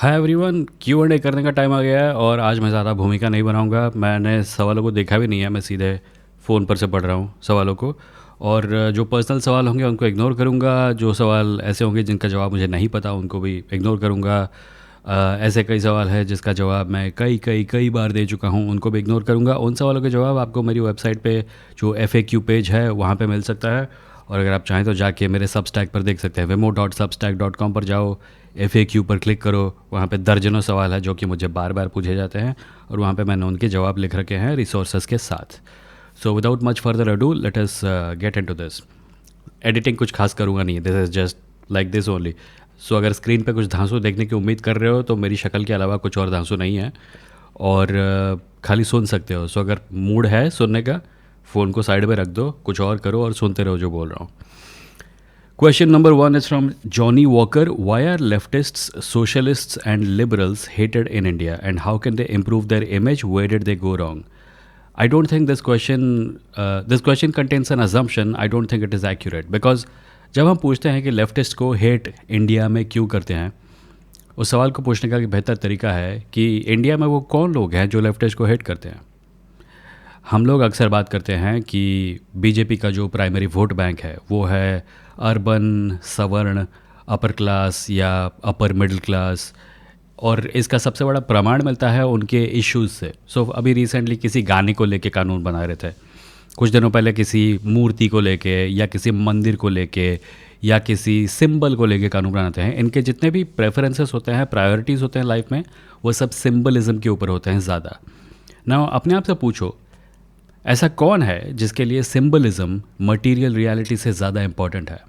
Hi everyone, Q and ए करने का time आ गया है और आज मैं ज़्यादा भूमिका नहीं बनाऊंगा। मैंने सवालों को देखा भी नहीं है, मैं सीधे फ़ोन पर से पढ़ रहा हूँ सवालों को। और जो पर्सनल सवाल होंगे उनको इग्नोर करूँगा। जो सवाल ऐसे होंगे जिनका जवाब मुझे नहीं पता उनको भी इग्नोर करूँगा। ऐसे कई सवाल है जिसका जवाब मैं कई कई कई बार दे चुका हूँ, उनको भी इग्नोर करूँगा। उन सवालों के जवाब आपको मेरी वेबसाइट पे जो FAQ पेज है वहाँ पे मिल सकता है। और अगर आप चाहें तो जाके मेरे सबस्टैक पर देख सकते हैं। wemo.substack.com पर जाओ, FAQ पर क्लिक करो। वहाँ पे दर्जनों सवाल है जो कि मुझे बार बार पूछे जाते हैं और वहाँ पे मैंने उनके जवाब लिख रखे हैं रिसोर्सेज के साथ। So without much further ado, let us get into this. Editing कुछ खास करूँगा नहीं, this is just like this only. So अगर स्क्रीन पे कुछ धांसू देखने की उम्मीद कर रहे हो तो मेरी शक्ल के अलावा कुछ और धांसू नहीं है। और खाली सुन सकते हो। सो अगर मूड है सुनने का, फ़ोन को साइड में रख दो, कुछ और करो और सुनते रहो जो बोल रहा हूँ। Question number one is from Johnny Walker. Why are leftists, socialists, and liberals hated in India, and how can they improve their image? Where did they go wrong? I don't think this question contains an assumption. I don't think it is accurate because जब हम पूछते हैं कि leftist को hate India में क्यों करते हैं, उस सवाल को पूछने का एक बेहतर तरीका है कि इंडिया में वो कौन लोग हैं जो लेफ्टिस्ट को हेट करते हैं। हम लोग अक्सर बात करते हैं कि बीजेपी का जो प्राइमरी वोट बैंक है वो है अर्बन, सवर्ण, अपर क्लास या अपर मिडिल क्लास। और इसका सबसे बड़ा प्रमाण मिलता है उनके इश्यूज़ से। अभी रिसेंटली किसी गाने को लेके कानून बना रहे थे, कुछ दिनों पहले किसी मूर्ति को लेके या किसी मंदिर को लेके या किसी सिंबल को लेके कानून बनाते हैं। इनके जितने भी प्रेफरेंसेस होते हैं, प्रायोरिटीज़ होते हैं लाइफ में, वो सब सिंबलिज्म के ऊपर होते हैं ज़्यादा। ना अपने आप से पूछो, ऐसा कौन है जिसके लिए सिंबलिज्म मटेरियल रियलिटी से ज़्यादा इम्पॉर्टेंट है?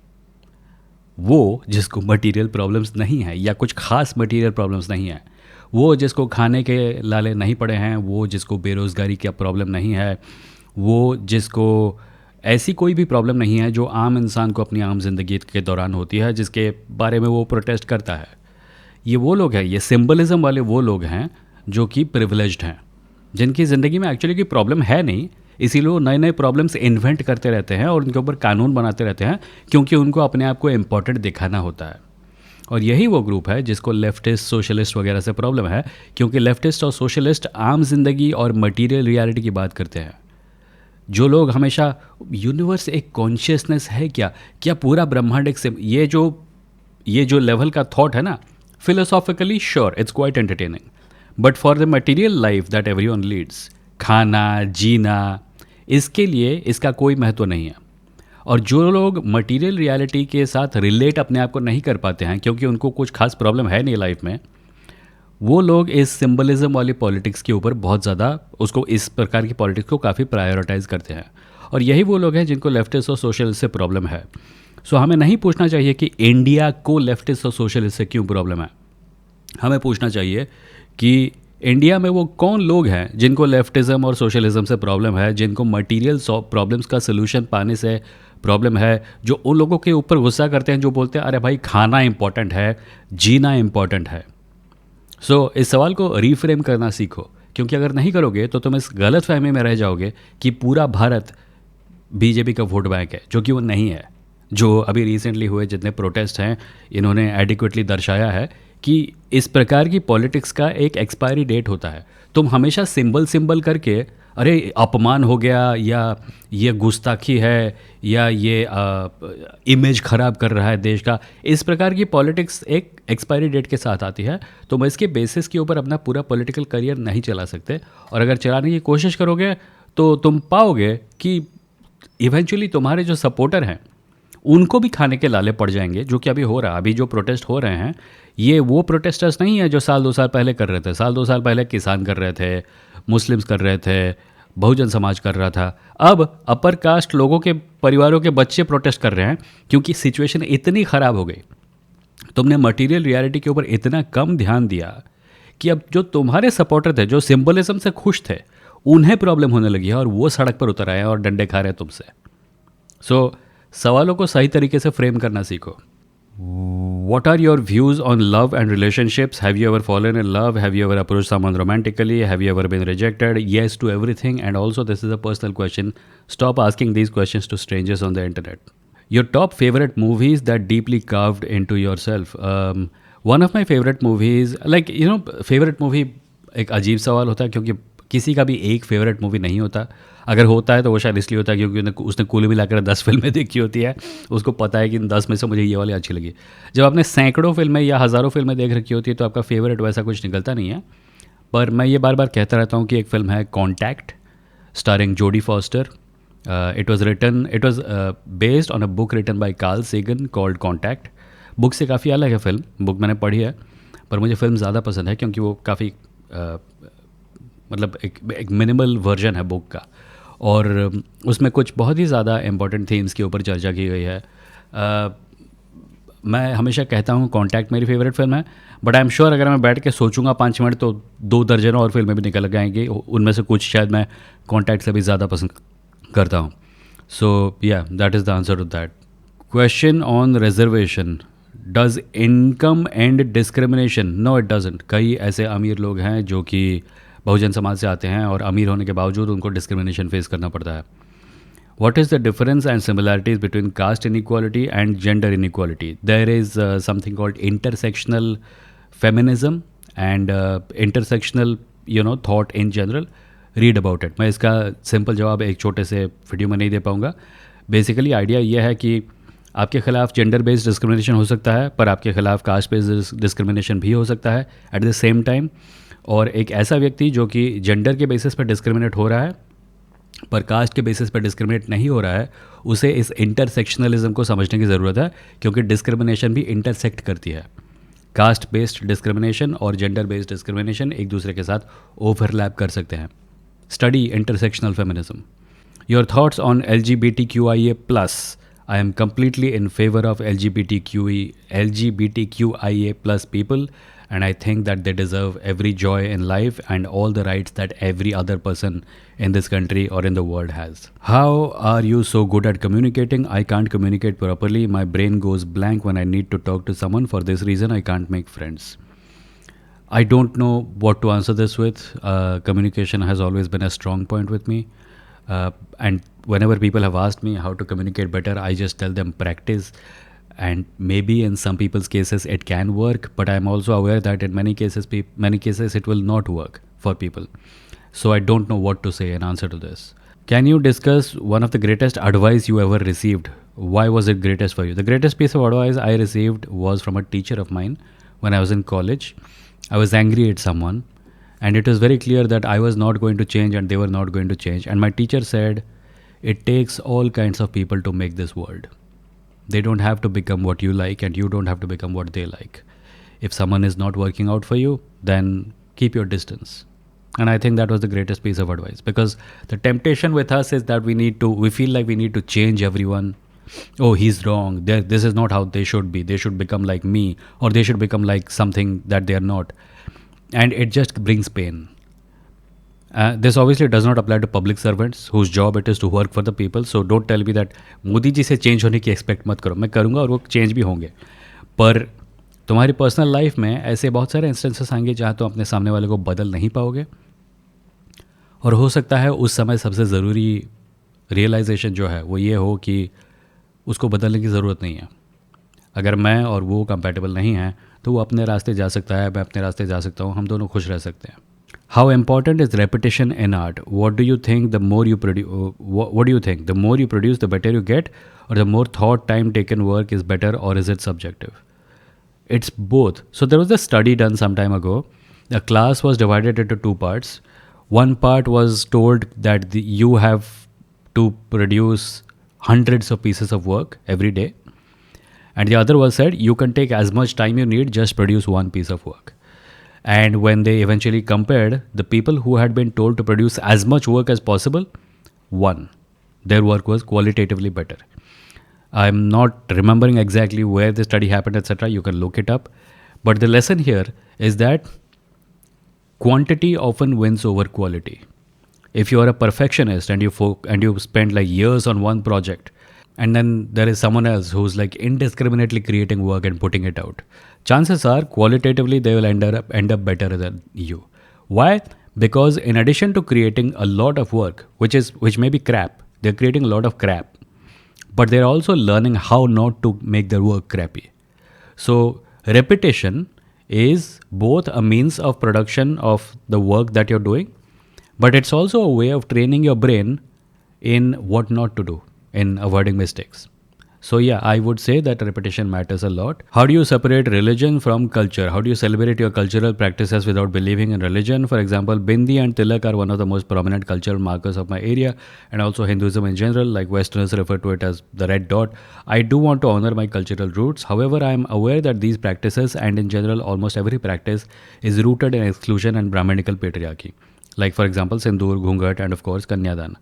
वो जिसको मटेरियल प्रॉब्लम्स नहीं है या कुछ खास मटेरियल प्रॉब्लम्स नहीं है, वो जिसको खाने के लाले नहीं पड़े हैं, वो जिसको बेरोज़गारी का प्रॉब्लम नहीं है, वो जिसको ऐसी कोई भी प्रॉब्लम नहीं है जो आम इंसान को अपनी आम जिंदगी के दौरान होती है, जिसके बारे में वो प्रोटेस्ट करता है। ये वो लोग हैं, ये सिंबलिज्म वाले वो लोग हैं जो कि प्रिविलेज्ड हैं, जिनकी ज़िंदगी में एक्चुअली कोई प्रॉब्लम है नहीं, इसीलिए वो नए नए प्रॉब्लम्स इन्वेंट करते रहते हैं और उनके ऊपर कानून बनाते रहते हैं, क्योंकि उनको अपने आप को इम्पोर्टेंट दिखाना होता है। और यही वो ग्रुप है जिसको लेफ्टिस्ट, सोशलिस्ट वगैरह से प्रॉब्लम है, क्योंकि लेफ्टिस्ट और सोशलिस्ट आम जिंदगी और मटेरियल रियलिटी की बात करते हैं। जो लोग हमेशा यूनिवर्स एक कॉन्शियसनेस है क्या, क्या पूरा ब्रह्मांड एक ये जो लेवल का थॉट है ना, philosophically sure it's quite entertaining, but for the material life that everyone leads, खाना जीना, इसके लिए इसका कोई महत्व नहीं है। और जो लोग मटेरियल रियलिटी के साथ रिलेट अपने आप को नहीं कर पाते हैं क्योंकि उनको कुछ खास प्रॉब्लम है नहीं लाइफ में, वो लोग इस सिंबलिज्म वाली पॉलिटिक्स के ऊपर बहुत ज़्यादा, उसको इस प्रकार की पॉलिटिक्स को काफ़ी प्रायोरिटाइज करते हैं। और यही वो लोग हैं जिनको लेफ्टिस्ट और सोशलिस्ट से प्रॉब्लम है। हमें नहीं पूछना चाहिए कि इंडिया को लेफ्टिस्ट और सोशलिस्ट से क्यों प्रॉब्लम है। हमें पूछना चाहिए कि इंडिया में वो कौन लोग हैं जिनको लेफ्टिज्म और सोशलिज्म से प्रॉब्लम है, जिनको मटेरियल प्रॉब्लम्स का सलूशन पाने से प्रॉब्लम है, जो उन लोगों के ऊपर गुस्सा करते हैं जो बोलते हैं अरे भाई खाना इंपॉर्टेंट है, जीना इंपॉर्टेंट है। इस सवाल को रीफ्रेम करना सीखो, क्योंकि अगर नहीं करोगे तो तुम इस गलत फहमी में रह जाओगे कि पूरा भारत बीजेपी का वोट बैंक है, जो कि वो नहीं है। जो अभी रिसेंटली हुए जितने प्रोटेस्ट हैं, इन्होंने एडिक्वेटली दर्शाया है कि इस प्रकार की पॉलिटिक्स का एक एक्सपायरी डेट होता है। तुम हमेशा सिंबल करके अरे अपमान हो गया, या ये गुस्ताखी है, या ये इमेज ख़राब कर रहा है देश का, इस प्रकार की पॉलिटिक्स एक एक्सपायरी डेट के साथ आती है। तुम इसके बेसिस के ऊपर अपना पूरा पॉलिटिकल करियर नहीं चला सकते, और अगर चलाने की कोशिश करोगे तो तुम पाओगे कि इवेंचुअली तुम्हारे जो सपोर्टर हैं उनको भी खाने के लाले पड़ जाएंगे, जो कि अभी हो रहा है। अभी जो प्रोटेस्ट हो रहे हैं, ये वो प्रोटेस्टर्स नहीं है जो साल 2 साल पहले कर रहे थे। साल 2 साल पहले किसान कर रहे थे, मुस्लिम्स कर रहे थे, बहुजन समाज कर रहा था। अब अपर कास्ट लोगों के परिवारों के बच्चे प्रोटेस्ट कर रहे हैं, क्योंकि सिचुएशन इतनी ख़राब हो गई, तुमने मटेरियल रियलिटी के ऊपर इतना कम ध्यान दिया कि अब जो तुम्हारे सपोर्टर थे, जो सिंबलिज्म से खुश थे, उन्हें प्रॉब्लम होने लगी है और वो सड़क पर उतर आए हैं और डंडे खा रहे हैं तुमसे। सवालों को सही तरीके से फ्रेम करना सीखो। What are your views on love and relationships? Have you ever fallen in love? Have you ever approached someone romantically? Have you ever been rejected? Yes to everything. And also, this is a personal question. Stop asking these questions to strangers on the internet. Your top favorite movies that deeply carved into yourself. One of my favourite movies, like you know, favourite movie एक अजीब सवाल होता है, क्योंकि किसी का भी एक फेवरेट मूवी नहीं होता। अगर होता है तो वो शायद इसलिए होता है क्योंकि उसने कुल मिलाकर 10 फिल्में देखी होती है, उसको पता है कि इन 10 में से मुझे ये वाली अच्छी लगी। जब आपने सैकड़ों फिल्में या हज़ारों फिल्में देख रखी होती है तो आपका फेवरेट वैसा कुछ निकलता नहीं है। पर मैं ये बार बार कहता रहता हूँ कि एक फ़िल्म है Contact, starring Jodie Foster. It was based on a book written by Carl Sagan called Contact. Book से काफ़ी अलग है फिल्म, बुक मैंने पढ़ी है, पर मुझे फ़िल्म ज़्यादा पसंद है क्योंकि वो काफ़ी मतलब एक मिनिमल वर्जन है बुक का, और उसमें कुछ बहुत ही ज़्यादा इम्पोर्टेंट थीम्स के ऊपर चर्चा की गई है. मैं हमेशा कहता हूँ कॉन्टैक्ट मेरी फेवरेट फिल्म है, बट आई एम श्योर अगर मैं बैठ के सोचूंगा 5 मिनट तो 2 दर्जन और फिल्में भी निकल जाएंगी, उनमें से कुछ शायद मैं कॉन्टैक्ट से भी ज़्यादा पसंद करता हूँ. So yeah that is the answer to that question. On reservation, does income and discrimination? No it doesn't. कई ऐसे अमीर लोग हैं जो कि बहुजन समाज से आते हैं और अमीर होने के बावजूद उनको डिस्क्रिमिनेशन फेस करना पड़ता है. What is the difference and similarities between caste inequality and gender inequality? There is something called intersectional feminism and intersectional thought in general. Read about it. मैं इसका सिंपल जवाब एक छोटे से वीडियो में नहीं दे पाऊँगा. बेसिकली आइडिया ये है कि आपके खिलाफ जेंडर बेस्ड डिस्क्रिमिनेशन हो सकता है, पर आपके खिलाफ कास्ट बेस्ड डिस्क्रिमिनेशन भी हो सकता है एट द सेम टाइम. और एक ऐसा व्यक्ति जो कि जेंडर के बेसिस पर डिस्क्रिमिनेट हो रहा है पर कास्ट के बेसिस पर डिस्क्रिमिनेट नहीं हो रहा है, उसे इस इंटरसेक्शनलिज्म को समझने की ज़रूरत है, क्योंकि डिस्क्रिमिनेशन भी इंटरसेक्ट करती है. कास्ट बेस्ड डिस्क्रिमिनेशन और जेंडर बेस्ड डिस्क्रिमिनेशन एक दूसरे के साथ ओवरलैप कर सकते हैं. Study intersectional feminism. Your thoughts on LGBTQIA+. I am completely in favor of LGBTQIA+ people, and I think that they deserve every joy in life and all the rights that every other person in this country or in the world has. How are you so good at communicating? I can't communicate properly. My brain goes blank when I need to talk to someone. For this reason, I can't make friends. I don't know what to answer this with. Communication has always been a strong point with me. And whenever people have asked me how to communicate better, I just tell them practice. And maybe in some people's cases it can work, but I'm also aware that in many cases it will not work for people. So I don't know what to say in answer to this. Can you discuss one of the greatest advice you ever received? Why was it greatest for you? The greatest piece of advice I received was from a teacher of mine when I was in college. I was angry at someone, and it was very clear that I was not going to change and they were not going to change. And my teacher said, it takes all kinds of people to make this world. They don't have to become what you like, and you don't have to become what they like. If someone is not working out for you, then keep your distance. And I think that was the greatest piece of advice, because the temptation with us is that we feel like we need to change everyone. Oh, he's wrong. This is not how they should be. They should become like me, or they should become like something that they are not. And it just brings pain. This obviously does not apply to public servants whose job it is to work for the people. So don't tell me that Modi ji से change होने की expect मत करो. मैं करूँगा और वो change भी होंगे, पर तुम्हारी पर्सनल लाइफ में ऐसे बहुत सारे इंस्टेंसेस आएंगे जहाँ तुम अपने सामने वाले को बदल नहीं पाओगे. और हो सकता है उस समय सबसे ज़रूरी रियलाइजेशन जो है वो ये हो कि उसको बदलने की ज़रूरत नहीं है. अगर मैं और वो कंपैटिबल नहीं हैं तो वो अपने रास्ते जा सकता है, मैं अपने रास्ते जा सकता हूँ, हम दोनों खुश रह सकते हैं. How important is repetition in art? What do you think? The more you produce, what do you think? The more you produce, the better you get, or the more thought time taken work is better, or is it subjective? It's both. So there was a study done some time ago. The class was divided into 2 parts. One part was told that you have to produce hundreds of pieces of work every day, and the other was said you can take as much time you need, just produce one piece of work. And when they eventually compared, the people who had been told to produce as much work as possible won. Their work was qualitatively better. I'm not remembering exactly where the study happened, etc. You can look it up. But the lesson here is that quantity often wins over quality. If you are a perfectionist and you spend like years on one project, and then there is someone else who's like indiscriminately creating work and putting it out, chances are qualitatively they will end up better than you. Why? Because in addition to creating a lot of work, which may be crap, they're creating a lot of crap, but they're also learning how not to make their work crappy. So repetition is both a means of production of the work that you're doing, but it's also a way of training your brain in what not to do, in avoiding mistakes. So yeah, I would say that repetition matters a lot. How do you separate religion from culture? How do you celebrate your cultural practices without believing in religion? For example, Bindi and Tilak are one of the most prominent cultural markers of my area, and also Hinduism in general, like Westerners refer to it as the red dot. I do want to honor my cultural roots. However, I am aware that these practices, and in general almost every practice, is rooted in exclusion and Brahminical patriarchy. Like for example, Sindoor, Ghungat, and of course Kanyadan.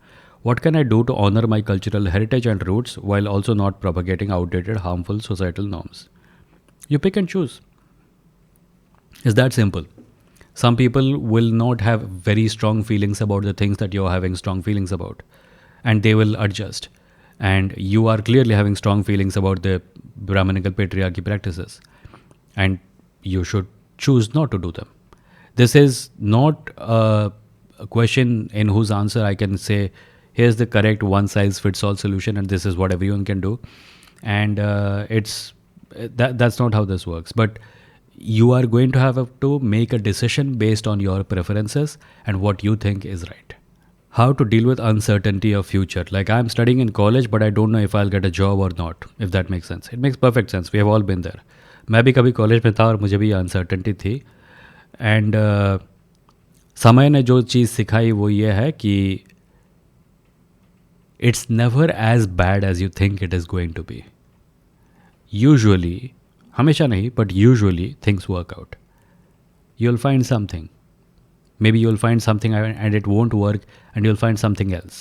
What can I do to honor my cultural heritage and roots while also not propagating outdated, harmful societal norms? You pick and choose. It's that simple. Some people will not have very strong feelings about the things that you're having strong feelings about, and they will adjust. And you are clearly having strong feelings about the Brahminical patriarchy practices, and you should choose not to do them. This is not a question in whose answer I can say, here's the correct one size fits all solution and this is what everyone can do. And that's not how this works. But you are going to have to make a decision based on your preferences and what you think is right. How to deal with uncertainty of future. Like I'm studying in college, but I don't know if I'll get a job or not, if that makes sense. It makes perfect sense. We have all been there. मैं भी कभी college में था और मुझे भी uncertainty थी. And समय ने जो चीज़ सिखाई वो ये है कि it's never as bad as you think it is going to be. Usually, हमेशा नहीं, but usually things work out. You'll find something. Maybe you'll find something and it won't work and you'll find something else.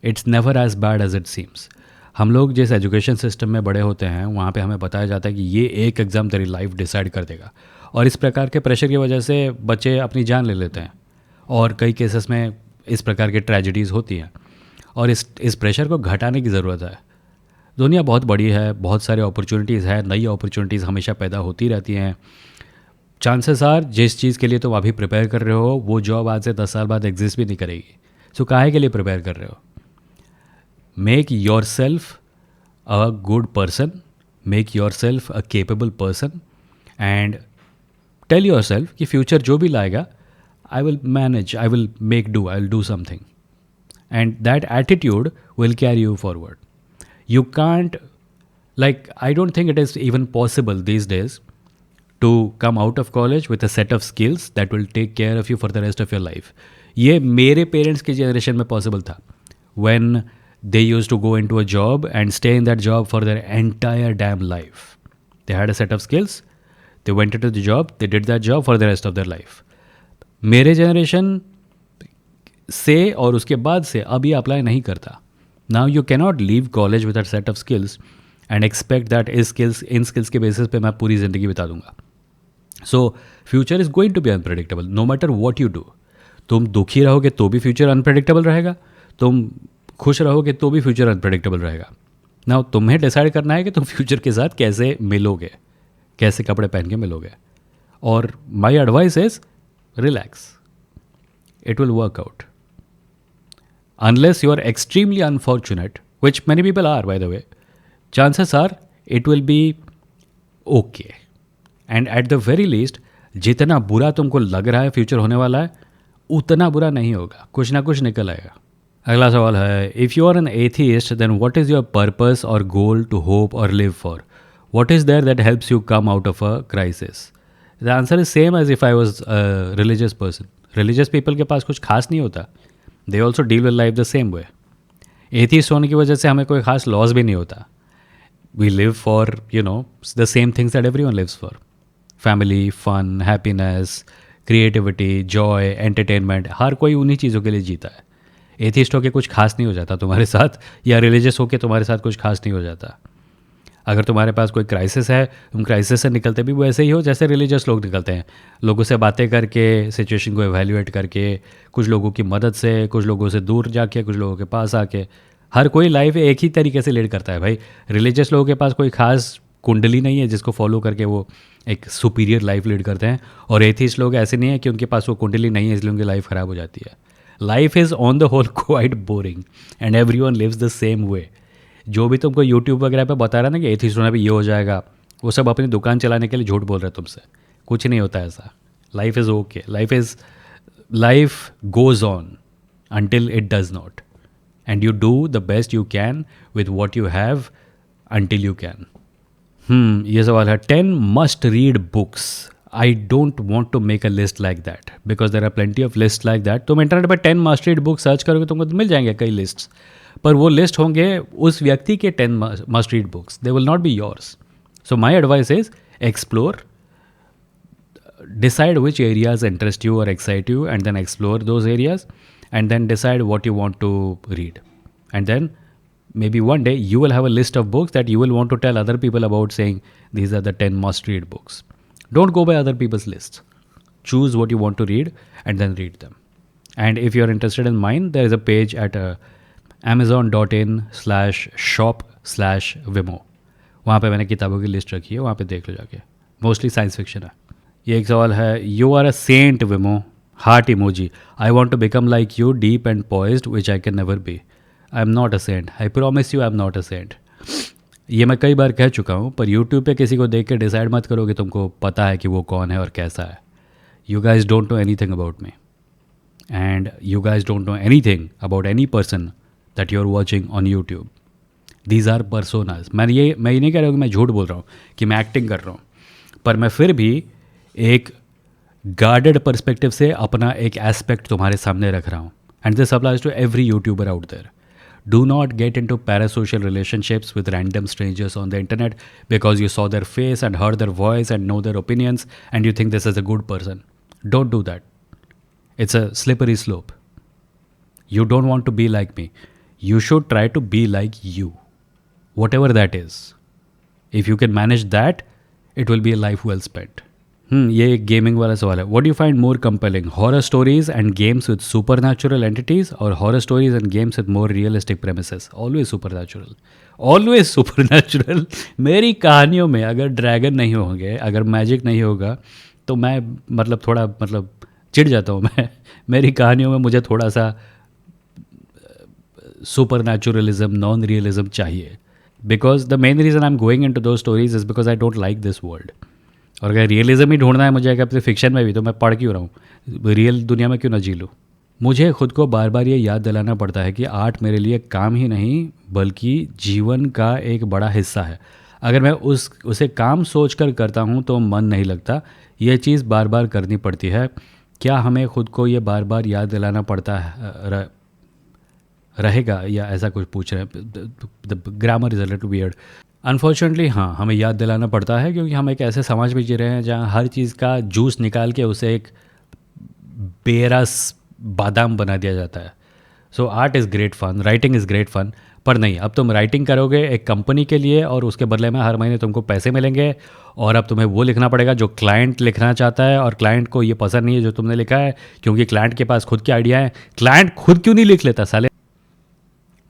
It's never as bad as it seems. हम लोग जिस education system में बड़े होते हैं वहाँ पे हमें बताया जाता है कि ये एक एग्ज़ाम तेरी लाइफ डिसाइड कर देगा, और इस प्रकार के प्रेशर की वजह से बच्चे अपनी जान ले लेते हैं, और कई केसेस में इस प्रकार की ट्रेजिडीज़ होती हैं. और इस प्रेशर को घटाने की ज़रूरत है. दुनिया बहुत बड़ी है, बहुत सारे अपॉर्चुनिटीज़ है, नई अपॉर्चुनिटीज़ हमेशा पैदा होती रहती हैं. चांसेस आर जिस चीज़ के लिए तुम अभी प्रिपेयर कर रहे हो वो जॉब आज से 10 साल बाद एग्जिस्ट भी नहीं करेगी. सो काहे के लिए प्रिपेयर कर रहे हो? Make yourself a good person, make yourself a capable person, and tell yourself कि फ्यूचर जो भी लाएगा I will manage, I will make do, I will do something. And that attitude will carry you forward. You can't, like, I don't think it is even possible these days to come out of college with a set of skills that will take care of you for the rest of your life. ये मेरे parents की generation में possible था. When they used to go into a job and stay in that job for their entire damn life. They had a set of skills, they went into the job, they did that job for the rest of their life. मेरे generation से और उसके बाद से अब ये apply नहीं करता. Now you cannot leave college with a set of skills and expect that इन स्किल्स के बेसिस पे मैं पूरी ज़िंदगी बिता दूंगा. So future is going to be unpredictable no matter what you do. तुम दुखी रहोगे तो भी फ्यूचर अनप्रेडिक्टेबल रहेगा, तुम खुश रहोगे तो भी फ्यूचर अनप्रेडिक्टेबल रहेगा. नाउ तुम्हें डिसाइड करना है कि तुम फ्यूचर के साथ कैसे मिलोगे, कैसे कपड़े पहन के मिलोगे. और my advice is relax, it will work out. Unless you are extremely unfortunate, which many people are by the way, chances are it will be okay. And at the very least, जितना बुरा तुमको लग रहा है future होने वाला है उतना बुरा नहीं होगा, कुछ ना कुछ निकल आएगा. अगला सवाल है, if you are an atheist then what is your purpose और गोल टू होप और live for? What is there that helps you come out of a crisis? The answer is same as if I was religious person. Religious people के पास कुछ खास नहीं होता. They also deal with life the same way. Atheist होने की वजह से हमें कोई खास लॉस भी नहीं होता. We live for the same things that everyone lives for. Family, fun, happiness, creativity, joy, entertainment, हर कोई उन्हीं चीज़ों के लिए जीता है. एथिस्ट होके कुछ खास नहीं हो जाता तुम्हारे साथ, या रिलीजियस होके तुम्हारे साथ कुछ खास नहीं हो जाता. अगर तुम्हारे पास कोई क्राइसिस है, तुम क्राइसिस से निकलते भी वैसे ही हो जैसे रिलीजियस लोग निकलते हैं. लोगों से बातें करके, सिचुएशन को एवेल्यूएट करके, कुछ लोगों की मदद से, कुछ लोगों से दूर जाके, कुछ लोगों के पास आके. हर कोई लाइफ एक ही तरीके से लीड करता है भाई. रिलीजियस लोगों के पास कोई खास कुंडली नहीं है जिसको फॉलो करके वो एक सुपीरियर लाइफ लीड करते हैं, और एथिस्ट लोग ऐसे नहीं है कि उनके पास वो कुंडली नहीं है इसलिए उनकी लाइफ ख़राब हो जाती है. Life is on the whole quite boring and everyone lives the same way. जो भी तुमको यूट्यूब वगैरह पे बता रहा है ना कि एथिस्ट होना भी ये हो जाएगा, वो सब अपनी दुकान चलाने के लिए झूठ बोल रहे हैं तुमसे. कुछ नहीं होता ऐसा. Life is okay. Life goes on until it does not, and you do the best you can with what you have until you can. ये सवाल है. 10 must read books. I don't want to make a list like that because there are plenty of lists like that. तुम internet पर 10 must read books search करोगे तुमको मिल जाएंगे कई lists, पर वो लिस्ट होंगे उस व्यक्ति के 10 must read books. They will not be yours. So my advice is explore, decide which areas interest you or excite you, and then explore those areas, and then decide what you want to read. And then maybe one day you will have a list of books that you will want to tell other people about, saying these are the 10 must read books. Don't go by other people's lists. Choose what you want to read and then read them. And if you're interested in mine, there is a page at amazon.in/shop/Vimo. वहाँ पे मैंने किताबों की list रखी है, वहाँ पे देख लो जाके. मोस्टली साइंस फिक्शन है. ये एक सवाल है. यू आर अ सेंट विमो. Heart emoji. I want to become like you, deep and poised, which I can never be. I am not a saint. I promise you I am not a saint. ये मैं कई बार कह चुका हूँ, पर YouTube पे किसी को देख के डिसाइड मत करो कि तुमको पता है कि वो कौन है और कैसा है. You guys don't know anything about me, and you guys don't know anything about any person that you are watching on YouTube. These are personas. मैं ये नहीं कह रहा हूँ कि मैं झूठ बोल रहा हूँ, कि मैं एक्टिंग कर रहा हूँ, पर मैं फिर भी एक गार्डेड पर्सपेक्टिव से अपना एक एस्पेक्ट तुम्हारे सामने रख रहा हूँ. And this applies to every YouTuber out there. Do not get into parasocial relationships with random strangers on the internet because you saw their face and heard their voice and know their opinions and you think this is a good person. Don't do that. It's a slippery slope. You don't want to be like me. You should try to be like you, whatever that is. If you can manage that, it will be a life well spent. ये एक gaming वाला सवाल है. What do you find more compelling, horror stories and games with supernatural entities और horror stories and games with more realistic premises? Always supernatural. Always supernatural. मेरी कहानियों में अगर ड्रैगन नहीं होंगे, अगर मैजिक नहीं होगा, तो मैं थोड़ा चिढ़ जाता हूँ मैं. मेरी कहानियों में मुझे थोड़ा सा सुपर नेचुरलिज्म, नॉन रियलिज्म चाहिए. Because the main reason I am going into those stories is because I don't like this world. और अगर रियलिज्म ही ढूंढना है मुझे अपने फिक्शन में भी, तो मैं पढ़ क्यों रहा हूँ, रियल दुनिया में क्यों ना जी लूँ. मुझे खुद को बार बार ये याद दिलाना पड़ता है कि आर्ट मेरे लिए काम ही नहीं बल्कि जीवन का एक बड़ा हिस्सा है. अगर मैं उसे काम सोच कर करता हूँ तो मन नहीं लगता. यह चीज़ बार बार करनी पड़ती है. क्या हमें खुद को ये बार बार याद दिलाना पड़ता है रहेगा, या ऐसा कुछ पूछ रहे हैं. The grammar is a little weird. Unfortunately हाँ, हमें याद दिलाना पड़ता है क्योंकि हम एक ऐसे समाज में जी रहे हैं जहाँ हर चीज़ का जूस निकाल के उसे एक बेरस बादाम बना दिया जाता है. So art is great fun, writing is great fun. पर नहीं, अब तुम राइटिंग करोगे एक कंपनी के लिए और उसके बदले में हर महीने तुमको पैसे मिलेंगे, और अब तुम्हें वो लिखना पड़ेगा जो क्लाइंट लिखना चाहता है, और क्लाइंट को ये पसंद नहीं है जो तुमने लिखा है क्योंकि क्लाइंट के पास खुद के आइडिया है. क्लाइंट खुद क्यों नहीं लिख लेता साले?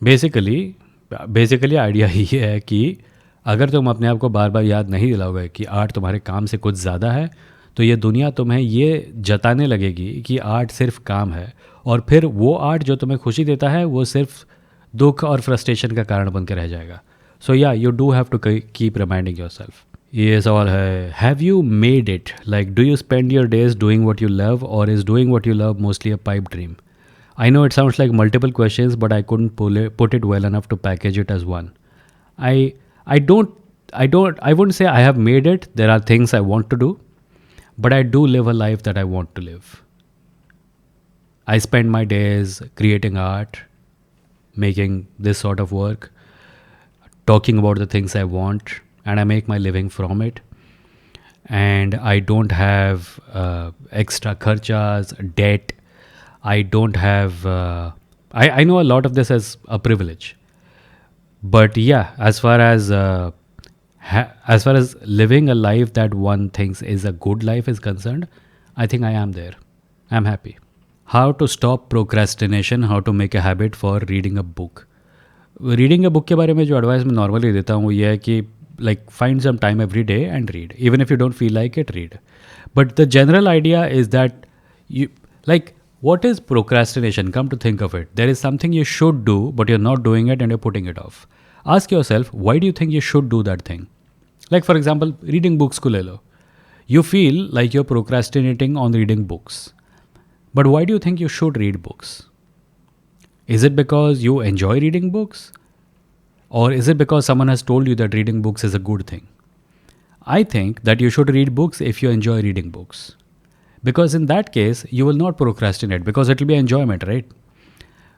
बेसिकली आइडिया ही है कि अगर तुम अपने आप को बार बार याद नहीं दिलाओगे कि आर्ट तुम्हारे काम से कुछ ज़्यादा है, तो ये दुनिया तुम्हें ये जताने लगेगी कि आर्ट सिर्फ काम है, और फिर वो आर्ट जो तुम्हें खुशी देता है वो सिर्फ दुख और फ्रस्ट्रेशन का कारण बनकर रह जाएगा. So yeah, you do have to keep reminding yourself. ये सवाल है. Have you made it, like do you spend your days doing what you love, और is doing what you love mostly a pipe dream? I know it sounds like multiple questions, but I couldn't put it well enough to package it as one. I wouldn't say I have made it. There are things I want to do, but I do live a life that I want to live. I spend my days creating art, making this sort of work, talking about the things I want, and I make my living from it. And I don't have extra kharchas, debt. I don't have, I know a lot of this as a privilege, but yeah, as far as living a life that one thinks is a good life is concerned, I think I am there. I'm happy. How to stop procrastination, how to make a habit for reading a book. Reading a book के बारे में जो advice मैं normally देता हूँ वो ये है कि like find some time every day and read. Even if you don't feel like it, read. But the general idea is that you, like, what is procrastination? Come to think of it, there is something you should do, but you're not doing it and you're putting it off. Ask yourself, why do you think you should do that thing? Like for example, reading books को ले लो. You feel like you're procrastinating on reading books. But why do you think you should read books? Is it because you enjoy reading books? Or is it because someone has told you that reading books is a good thing? I think that you should read books if you enjoy reading books. Because in that case, you will not procrastinate because it will be enjoyment, right?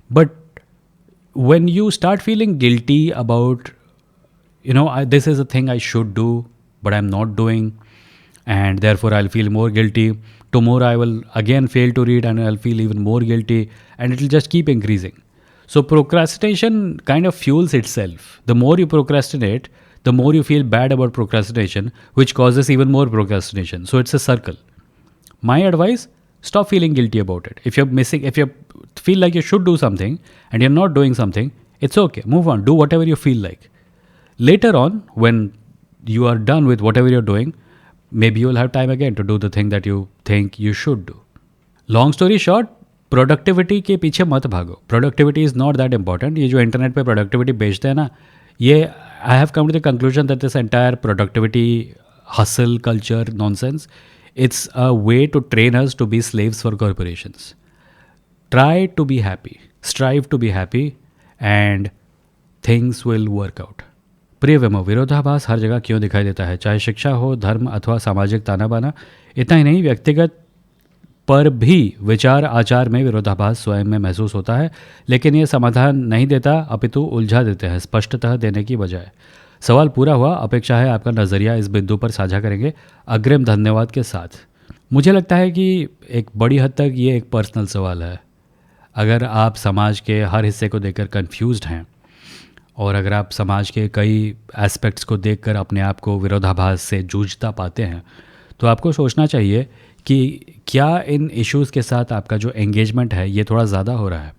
But when you start feeling guilty about, this is a thing I should do, but I'm not doing, and therefore I'll feel more guilty. Tomorrow I will again fail to read and I'll feel even more guilty, and it will just keep increasing. So procrastination kind of fuels itself. The more you procrastinate, the more you feel bad about procrastination, which causes even more procrastination. So it's a circle. My advice, stop feeling guilty about it. If you feel like you should do something and you're not doing something, it's okay. Move on. Do whatever you feel like. Later on, when you are done with whatever you're doing, maybe you'll have time again to do the thing that you think you should do. Long story short, productivity के पीछे मत भागो. Productivity is not that important. ये जो internet पे productivity बेचते हैं ना, ये I have come to the conclusion that this entire productivity hustle culture nonsense, it's a way to train us to be slaves for corporations. Try to be happy, strive to be happy, and things will work out. प्रिय विमो, विरोधाभास हर जगह क्यों दिखाई देता है, चाहे शिक्षा हो, धर्म अथवा सामाजिक ताना बाना. इतना ही नहीं, व्यक्तिगत पर भी विचार आचार में विरोधाभास स्वयं में महसूस होता है, लेकिन ये समाधान नहीं देता, अपितु उलझा देते हैं स्पष्टतः देने की बजाय. सवाल पूरा हुआ. अपेक्षा है आपका नज़रिया इस बिंदु पर साझा करेंगे. अग्रिम धन्यवाद के साथ. मुझे लगता है कि एक बड़ी हद तक ये एक पर्सनल सवाल है. अगर आप समाज के हर हिस्से को देखकर कंफ्यूज्ड हैं, और अगर आप समाज के कई एस्पेक्ट्स को देखकर अपने आप को विरोधाभास से जूझता पाते हैं, तो आपको सोचना चाहिए कि क्या इन इश्यूज़ के साथ आपका जो एंगेजमेंट है ये थोड़ा ज़्यादा हो रहा है.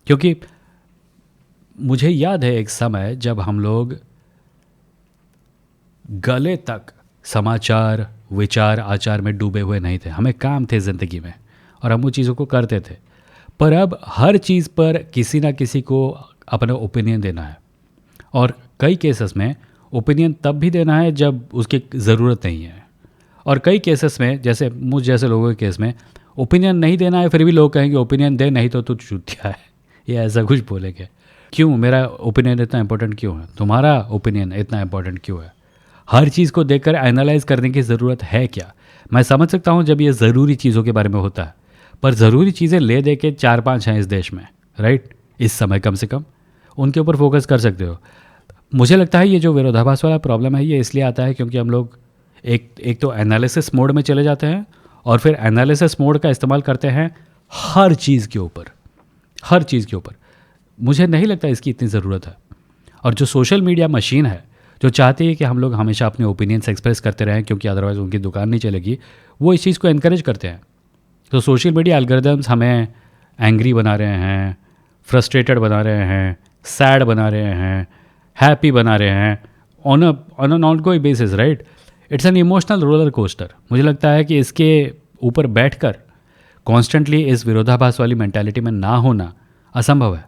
क्योंकि मुझे याद है एक समय जब हम लोग गले तक समाचार, विचार, आचार में डूबे हुए नहीं थे. हमें काम थे ज़िंदगी में और हम वो चीज़ों को करते थे. पर अब हर चीज़ पर किसी ना किसी को अपना ओपिनियन देना है, और कई केसेस में ओपिनियन तब भी देना है जब उसकी ज़रूरत नहीं है, और कई केसेस में, जैसे मुझ जैसे लोगों के केस में, ओपिनियन नहीं देना है, फिर भी लोग कहेंगे ओपिनियन दे, नहीं तो तू चूतिया है, ये ऐसा कुछ बोलेंगे. क्यों? मेरा ओपिनियन इतना इंपॉर्टेंट क्यों है? तुम्हारा ओपिनियन इतना इंपॉर्टेंट क्यों है? हर चीज़ को देखकर एनालाइज करने की ज़रूरत है क्या? मैं समझ सकता हूँ जब ये ज़रूरी चीज़ों के बारे में होता है, पर ज़रूरी चीज़ें ले दे के 4-5 हैं इस देश में, राइट? इस समय कम से कम उनके ऊपर फोकस कर सकते हो. मुझे लगता है ये जो विरोधाभास वाला प्रॉब्लम है ये इसलिए आता है क्योंकि हम लोग एक तो एनालिसिस मोड में चले जाते हैं, और फिर एनालिसिस मोड का इस्तेमाल करते हैं हर चीज़ के ऊपर, हर चीज़ के ऊपर. मुझे नहीं लगता इसकी इतनी ज़रूरत है. और जो सोशल मीडिया मशीन है, जो चाहती है कि हम लोग हमेशा अपने ओपिनियंस एक्सप्रेस करते रहें क्योंकि अदरवाइज़ उनकी दुकान नहीं चलेगी, वो इस चीज़ को एनकरेज करते हैं. तो सोशल मीडिया एल्गोरिदम्स हमें एंग्री बना रहे हैं, फ्रस्ट्रेटेड बना रहे हैं, सैड बना रहे हैं, हैप्पी बना रहे हैं, on an ongoing basis, right? It's an emotional roller coaster. मुझे लगता है कि इसके ऊपर बैठकर कॉन्स्टेंटली इस विरोधाभास वाली मेंटालिटी में ना होना असंभव है.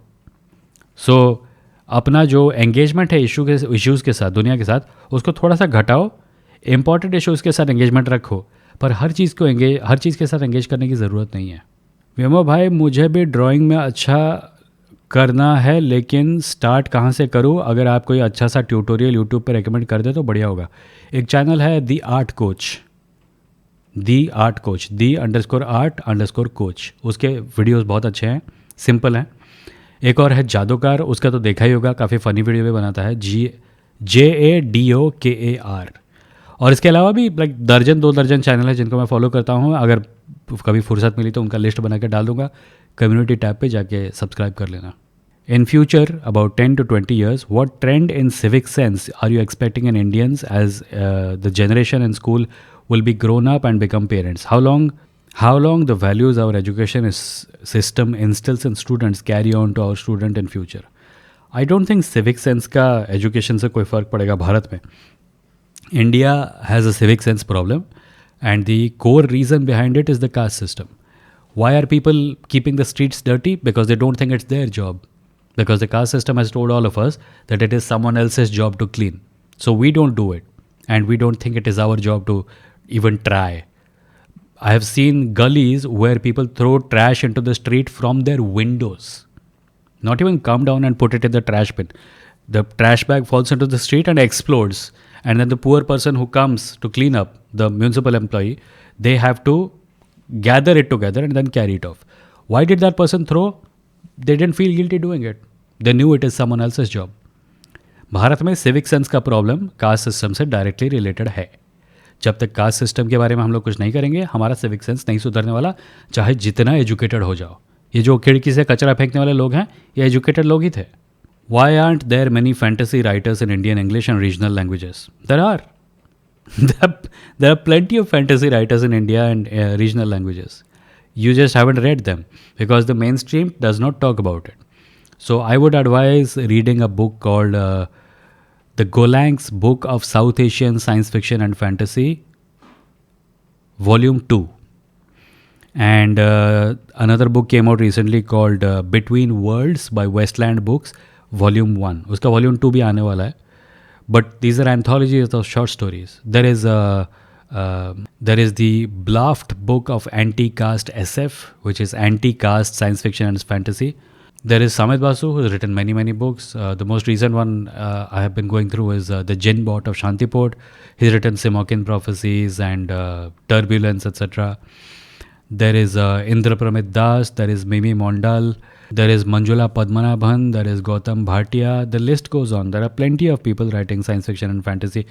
सो अपना जो एंगेजमेंट है इश्यूज़ के साथ, दुनिया के साथ, उसको थोड़ा सा घटाओ. इंपॉर्टेंट इश्यूज़ के साथ एंगेजमेंट रखो, पर हर चीज़ के साथ एंगेज करने की ज़रूरत नहीं है. विमो भाई, मुझे भी ड्राइंग में अच्छा करना है, लेकिन स्टार्ट कहाँ से करूँ? अगर आप कोई अच्छा सा ट्यूटोरियल यूट्यूब पे रेकमेंड कर दे तो बढ़िया होगा. एक चैनल है दी आर्ट कोच, _art_coach. उसके वीडियोस बहुत अच्छे हैं, सिंपल हैं. एक और है जादूकार, उसका तो देखा ही होगा, काफ़ी फ़नी वीडियो भी बनाता है, JADOKAR. और इसके अलावा भी लाइक 2 दर्जन चैनल है जिनको मैं फॉलो करता हूँ. अगर कभी फुर्सत मिली तो उनका लिस्ट बना के डाल दूंगा. कम्युनिटी टैब पे जाके सब्सक्राइब कर लेना. In future, about 10 to 20 years, what trend in civic sense are you expecting in Indians as the generation in school will be grown up and become parents? How long the values our education system instills in students carry on to our student in future? I don't think civic sense का education से कोई फ़र्क पड़ेगा भारत में. India has a civic sense problem, and the core reason behind it is the caste system. Why are people keeping the streets dirty? Because they don't think it's their job. Because the caste system has told all of us that it is someone else's job to clean. So we don't do it. And we don't think it is our job to even try. I have seen gullies where people throw trash into the street from their windows. Not even come down and put it in the trash bin. The trash bag falls into the street and explodes. And then the poor person who comes to clean up, the municipal employee, they have to gather it together and then carry it off. Why did that person throw? They didn't feel guilty doing it. They knew it is someone else's job. Bharat में civic sense का problem caste system से directly related है. जब तक caste system के बारे में हम लोग कुछ नहीं करेंगे, हमारा सिविक सेंस नहीं सुधरने वाला, चाहे जितना एजुकेटेड हो जाओ. ये जो खिड़की से कचरा फेंकने वाले लोग हैं, ये एजुकेटेड लोग ही थे. Why aren't there many fantasy writers in Indian English and regional languages? There are. There are plenty of fantasy writers in India and regional languages. You just haven't read them because the mainstream does not talk about it. So I would advise reading a book called The Golang's Book of South Asian Science Fiction and Fantasy, Volume 2. And another book came out recently called Between Worlds by Westland Books, Volume 1. उसका Volume 2 भी आने वाला है. But these are anthologies of short stories. There is the Blaft book of anti-caste SF, which is anti-caste science fiction and fantasy. There is Samit Basu, who has written many books. The most recent one I have been going through is The Jinn Bot of Shantiport. He's written Simokin Prophecies and Turbulence, etc. There is Indra Pramit Das. There is Mimi Mondal. There is Manjula Padmanabhan, there is Gautam Bhatia, the list goes on. There are plenty of people writing science fiction and fantasy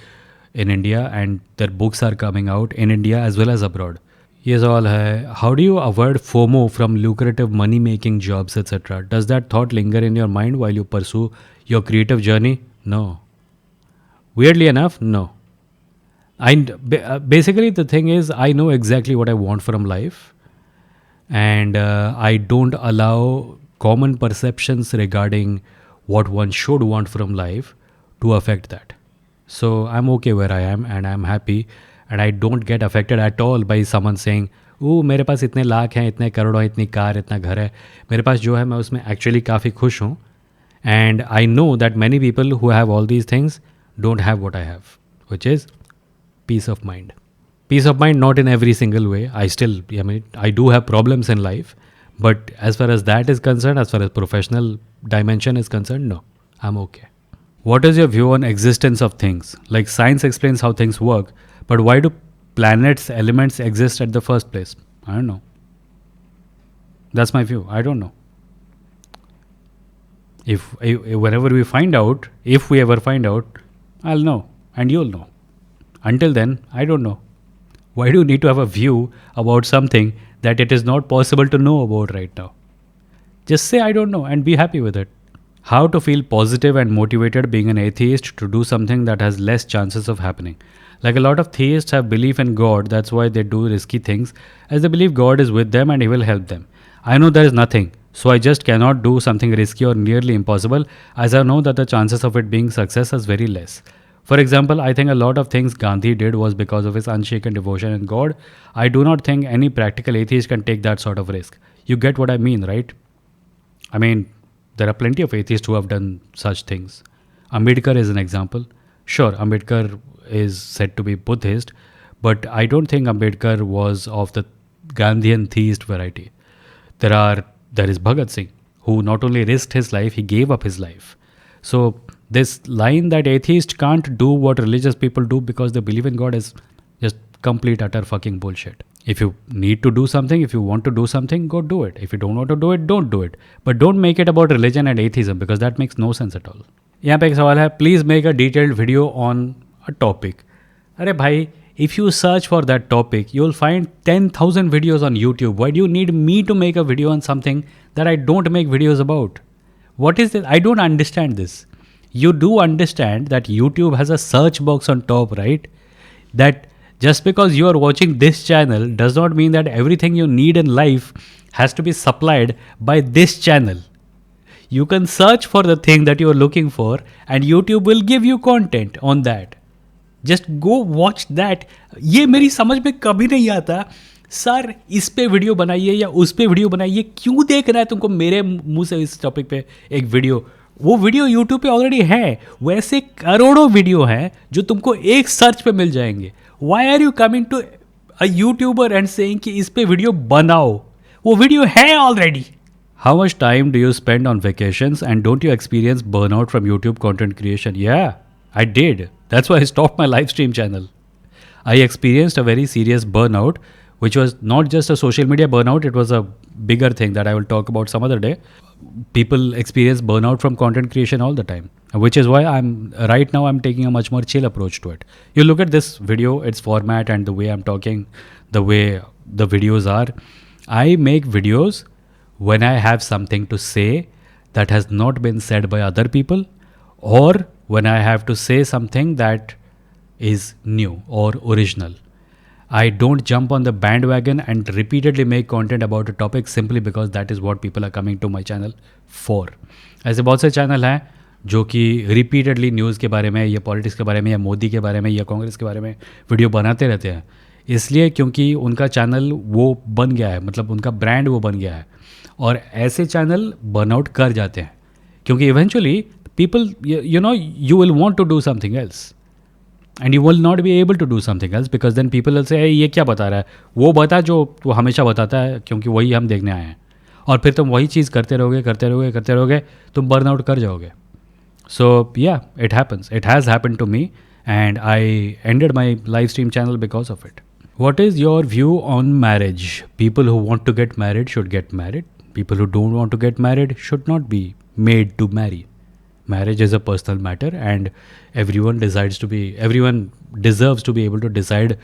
in India, and their books are coming out in India as well as abroad. ये सवाल है, how do you avoid FOMO from lucrative money-making jobs, etc.? Does that thought linger in your mind while you pursue your creative journey? No. Weirdly enough, no. Basically, the thing is, I know exactly what I want from life, and I don't allow common perceptions regarding what one should want from life to affect that. So I'm okay where I am and I'm happy, and I don't get affected at all by someone saying, "ओह मेरे पास इतने लाख हैं, इतने करोड़ों, इतनी car, इतना घर है." मेरे पास जो है मैं उसमें एक्चुअली काफ़ी खुश हूँ. And I know that many people who have all these things don't have what I have, which is peace of mind. Peace of mind, not in every single way. I do have problems in life. But as far as that is concerned, as far as professional dimension is concerned, no, I'm okay. What is your view on existence of things? Like science explains how things work, but why do planets, elements exist at the first place? I don't know. That's my view. I don't know. Whenever we find out, if we ever find out, I'll know and you'll know. Until then, I don't know. Why do you need to have a view about something that it is not possible to know about right now? Just say I don't know and be happy with it. How to feel positive and motivated being an atheist to do something that has less chances of happening. Like a lot of theists have belief in God, that's why they do risky things, as they believe God is with them and He will help them. I know there is nothing, so I just cannot do something risky or nearly impossible, as I know that the chances of it being success is very less. For example, I think a lot of things Gandhi did was because of his unshaken devotion in God. I do not think any practical atheist can take that sort of risk. You get what I mean, right? I mean, there are plenty of atheists who have done such things. Ambedkar is an example. Sure, Ambedkar is said to be Buddhist, but I don't think Ambedkar was of the Gandhian theist variety. There is Bhagat Singh, who not only risked his life, he gave up his life. So this line that atheists can't do what religious people do because they believe in God is just complete utter fucking bullshit. If you need to do something, if you want to do something, go do it. If you don't want to do it, don't do it. But don't make it about religion and atheism because that makes no sense at all. यहाँ पे एक सवाल है, please make a detailed video on a topic. अरे भाई, if you search for that topic, you'll find 10,000 videos on YouTube. Why do you need me to make a video on something that I don't make videos about? What is this? I don't understand this. You do understand that YouTube has a search box on top, right? That just because you are watching this channel does not mean that everything you need in life has to be supplied by this channel. You can search for the thing that you are looking for and YouTube will give you content on that. Just go watch that. ये मेरी समझ में कभी नहीं आता, sir इस पे video बनाइए या उस पे वीडियो बनाइए, क्यों देखना है तुमको मेरे मुंह से इस टॉपिक पे एक वीडियो? वो वीडियो YouTube पे ऑलरेडी है. वैसे करोड़ों वीडियो हैं जो तुमको एक सर्च पे मिल जाएंगे. Why are you coming to a YouTuber and saying कि इस पे वीडियो बनाओ, वो वीडियो है already. How much time do you spend on vacations and don't you experience burnout from YouTube content creation? Yeah, I did. That's why I stopped my live stream channel. I experienced a very serious burnout, which was not just a social media burnout, it was a bigger thing that I will talk about some other day. People experience burnout from content creation all the time, which is why I'm taking a much more chill approach to it. You look at this video, its format and the way I'm talking, the way the videos are. I make videos when I have something to say that has not been said by other people, or when I have to say something that is new or original. I don't jump on the bandwagon and repeatedly make content about a topic simply because that is what people are coming to my channel for. ऐसे बहुत से channel हैं जो कि repeatedly news के बारे में या पॉलिटिक्स के बारे में या मोदी के बारे में या कांग्रेस के बारे में वीडियो बनाते रहते हैं, इसलिए क्योंकि उनका चैनल वो बन गया है, मतलब उनका ब्रांड वो बन गया है. और ऐसे चैनल बर्नआउट कर जाते हैं क्योंकि eventually people you will want to do something else and you will not be able to do something else because then people will say ये क्या बता रहा है, वो बता जो वो हमेशा बताता है क्योंकि वही हम देखने आए हैं. और फिर तुम वही चीज़ करते रहोगे, तुम बर्नआउट कर जाओगे. So yeah it happens, it has happen to me and I ended my live stream channel because of it. What is your view on marriage? People who want to get married should get married. People who don't want to get married should not be made to marry. Marriage is a personal matter and everyone deserves to be able to decide